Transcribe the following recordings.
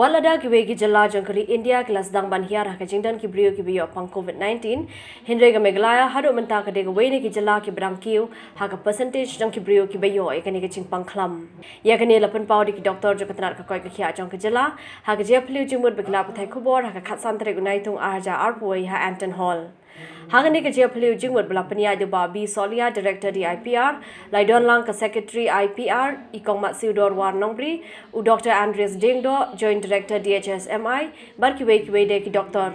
Walada kiwei ki Jylla jongkali India ki sdang ban hiar haka jingdon ki briew ki biyo pang COVID-19 hynrei ka Meghalaya haduh mynta kadei Kawei ki Jylla ki brang Kiew haka percentage jong ki briew ki biyo ikani ki Jingpang khlam yakani la pynpaw ki Doktor jo tnad ka koit khiah jong ki Jylla haka jingiaphylliew jingmut begla KHUBOR haka khatsan tere unai tung arja arpoi ha Anton Hall Hangani ka jingiaphylliew jingmut bela penia de ba bi solia Director DHS laidon lang ka Secretary I&PR ikong mat siudor war nongbri u Doktor Andreas Diengdoh Joint Director DHS MI bar kiwei de ki Doktor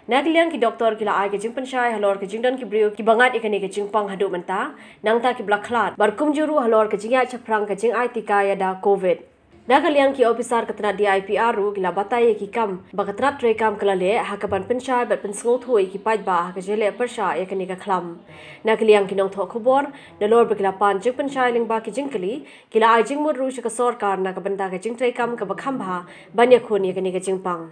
Nagliang ki Doktor kila ai ke jingpanshai halor ke jingdon ki briew ki bangat ikani ke Jingpang haduh mynta nangta ki blaklat bar kumjuru halor ke jingia chaprang ke jing ai tika ya da COVID Nagaliang ki officer katna di I&PR ru gila batai ki kam bakatrat tre kam kalale hakaban penshai bat pensngo thui ki pait ba haka jele persha yakani ka khlam nagaliang ki nong tho khubor dalor begila pan jing penshai ling ba ki jingkali gila ai jingmut ru ka sarkar na ka banda ka jing tre kam ka bakham ba banya khon yakani ka Jingpang